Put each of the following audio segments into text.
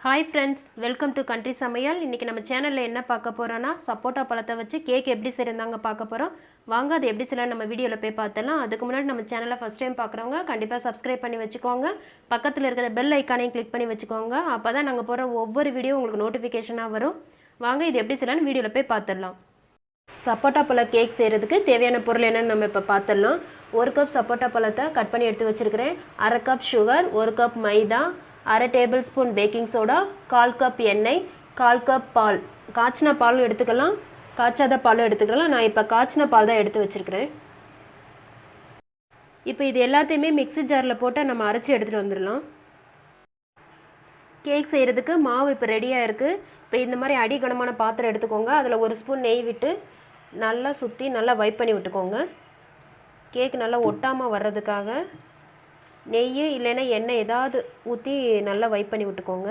Hi friends, welcome to country சமையல். இன்றைக்கி நம்ம சேனலில் என்ன பார்க்க போகிறோன்னா, சப்போட்டா பழத்தை வச்சு கேக் எப்படி செய்யறதாங்க பார்க்க போகிறோம். வாங்க அது எப்படி செய்யலாம் நம்ம வீடியோவில் போய் பார்த்தலாம். அதுக்கு முன்னாடி நம்ம சேனலை ஃபஸ்ட் டைம் பார்க்குறவங்க கண்டிப்பாக சப்ஸ்கிரைப் பண்ணி வச்சுக்கோங்க. பக்கத்தில் இருக்கிற பெல் ஐக்கானையும் கிளிக் பண்ணி வச்சுக்கோங்க. அப்போ தான் நாங்கள் போகிற ஒவ்வொரு வீடியோ உங்களுக்கு நோட்டிஃபிகேஷனாக வரும். வாங்க இது எப்படி செய்யலாம்னு வீடியோவில் போய் பார்த்துடலாம். சப்போட்டா பழ கேக் செய்கிறதுக்கு தேவையான பொருள் என்னென்னு நம்ம இப்போ பார்த்துடலாம். 1 கப் சப்போட்டா பழத்தை கட் பண்ணி எடுத்து வச்சுருக்கிறேன். 1/2 கப் சுகர், 1 கப் மைதா, 1/2 table spoon baking soda, 1/4 cup எண்ணெய், 1/4 கப் பால். காய்ச்சின பாலும் எடுத்துக்கலாம், காய்ச்சாத பாலும் எடுத்துக்கலாம். நான் இப்போ காய்ச்சின பால் தான் எடுத்து வச்சுருக்கிறேன். இப்போ இது எல்லாத்தையுமே மிக்ஸி ஜாரில் போட்டு நம்ம அரைச்சி எடுத்துகிட்டு வந்துடலாம். கேக் செய்கிறதுக்கு மாவு இப்போ ரெடியாக இருக்குது. இப்போ இந்த மாதிரி அடிகனமான பாத்திரம் எடுத்துக்கோங்க. அதில் 1 ஸ்பூன் நெய் விட்டு நல்லா சுற்றி நல்லா வைப் பண்ணி விட்டுக்கோங்க. கேக் நல்லா ஒட்டாமல் வர்றதுக்காக நெய் இல்லைன்னா எண்ணெய் ஏதாவது ஊற்றி நல்லா வைப் பண்ணி விட்டுக்கோங்க.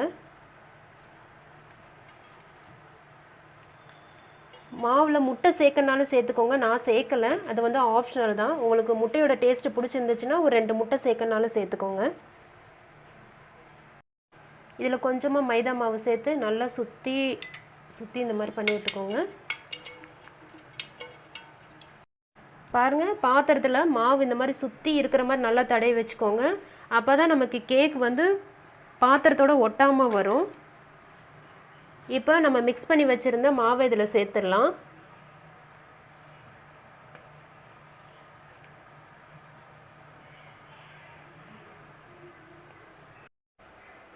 மாவில் முட்டை சேர்க்கனாலும் சேர்த்துக்கோங்க. நான் சேர்க்கலை, அது வந்து ஆப்ஷனல் தான். உங்களுக்கு முட்டையோட டேஸ்ட்டு பிடிச்சிருந்துச்சுன்னா ஒரு 2 முட்டை சேர்க்கனாலும் சேர்த்துக்கோங்க. இதில் கொஞ்சமாக மைதா மாவு சேர்த்து நல்லா சுற்றி இந்த மாதிரி பண்ணி விட்டுக்கோங்க. பாருங்கள், பாத்திரத்தில் மாவு இந்த மாதிரி சுற்றி இருக்கிற மாதிரி நல்லா தடவி வச்சுக்கோங்க. அப்போ தான் நமக்கு கேக் வந்து பாத்திரத்தோடு ஒட்டாமல் வரும். இப்போ நம்ம மிக்ஸ் பண்ணி வச்சுருந்த மாவை இதில் சேர்த்துடலாம்.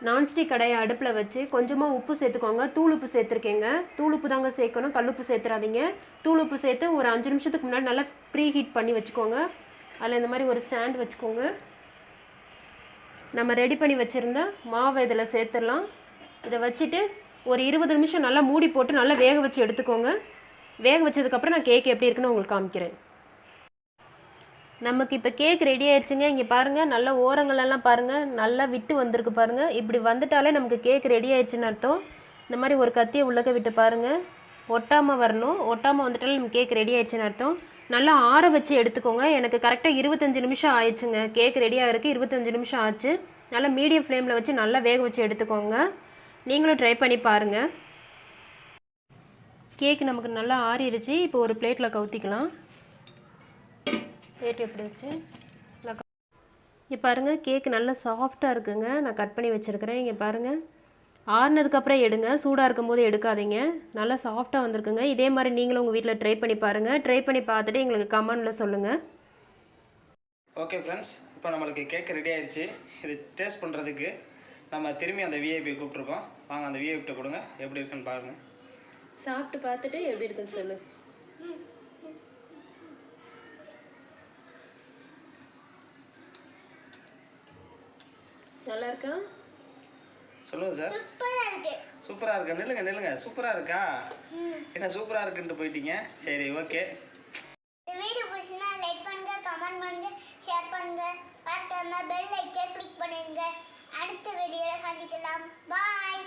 நான்ஸ்டிக் கடையை அடுப்பில் வச்சு கொஞ்சமாக உப்பு சேர்த்துக்கோங்க. தூள் உப்பு சேர்த்துருக்கேங்க. தூள் உப்பு தாங்க சேர்க்கணும், கல்லுப்பு சேர்த்துறாதீங்க. தூள் உப்பு சேர்த்து ஒரு 5 நிமிஷத்துக்கு முன்னாடி நல்லா ப்ரீ ஹீட் பண்ணி வச்சுக்கோங்க. அதில் இந்த மாதிரி ஒரு ஸ்டாண்ட் வச்சுக்கோங்க. நம்ம ரெடி பண்ணி வச்சுருந்த மாவை இதில் சேர்த்துடலாம். இதை வச்சுட்டு ஒரு 20 நிமிஷம் நல்லா மூடி போட்டு நல்லா வேக வச்சு எடுத்துக்கோங்க. வேக வச்சதுக்கப்புறம் நான் கேக் எப்படி இருக்குன்னு உங்களுக்கு காமிக்கிறேன். நமக்கு இப்போ கேக் ரெடி ஆயிடுச்சுங்க. இங்கே பாருங்கள், நல்ல ஓரங்களெல்லாம் பாருங்கள், நல்லா விட்டு வந்திருக்கு பாருங்கள். இப்படி வந்துட்டாலே நமக்கு கேக் ரெடி ஆயிடுச்சுன்னு அர்த்தம். இந்த மாதிரி ஒரு கத்தியை உள்ளக்க விட்டு பாருங்கள், ஒட்டாமல் வரணும். ஒட்டாமல் வந்துட்டாலே நம்ம கேக் ரெடி ஆயிடுச்சுன்னு அர்த்தம். நல்லா ஆற வச்சு எடுத்துக்கோங்க. எனக்கு கரெக்டாக 25 நிமிஷம் ஆயிடுச்சுங்க. கேக் ரெடி ஆகிறதுக்கு 25 நிமிஷம் ஆச்சு. நல்லா மீடியம் ஃப்ளேமில் வச்சு நல்லா வேக வச்சு எடுத்துக்கோங்க. நீங்களும் ட்ரை பண்ணி பாருங்கள். கேக் நமக்கு நல்லா ஆறிடுச்சு. இப்போ ஒரு பிளேட்டில் கவுத்திக்கலாம். பிளேட் எப்படி வச்சு இங்கே பாருங்கள், கேக் நல்லா சாஃப்டாக இருக்குங்க. நான் கட் பண்ணி வச்சுருக்கிறேன். இங்கே பாருங்கள், ஆறுனதுக்கப்புறம் எடுங்க, சூடாக இருக்கும் போது எடுக்காதீங்க. நல்லா சாஃப்டாக வந்திருக்குங்க. இதே மாதிரி நீங்களும் உங்கள் வீட்டில் ட்ரை பண்ணி பாருங்கள். ட்ரை பண்ணி பார்த்துட்டு எங்களுக்கு கமெண்டில் சொல்லுங்கள். ஓகே ஃப்ரெண்ட்ஸ், இப்போ நம்மளுக்கு கேக் ரெடி ஆயிடுச்சு. இது டேஸ்ட் பண்ணுறதுக்கு நம்ம திரும்பி அந்த விஐபி கூப்பிட்ருக்கோம். வாங்க அந்த விஐபிட்ட கொடுங்க, எப்படி இருக்குன்னு பாருங்கள். சாப்பிட்டு பார்த்துட்டு எப்படி இருக்குன்னு சொல்லு. நல்லா இருக்கா? சொல்லுங்க சார். சூப்பரா இருக்கு. நில்லுங்க. சூப்பரா இருக்கா? என்ன சூப்பரா இருக்குன்னு போயிட்டீங்க. சரி, ஓகே. இந்த வீடியோ பிடிச்சிருந்தா லைக் பண்ணுங்க, கமெண்ட் பண்ணுங்க, ஷேர் பண்ணுங்க, மறக்காம பெல் ஐகானை கிளிக் பண்ணுங்க. அடுத்த வீடியோல சந்திக்கலாம். பாய்.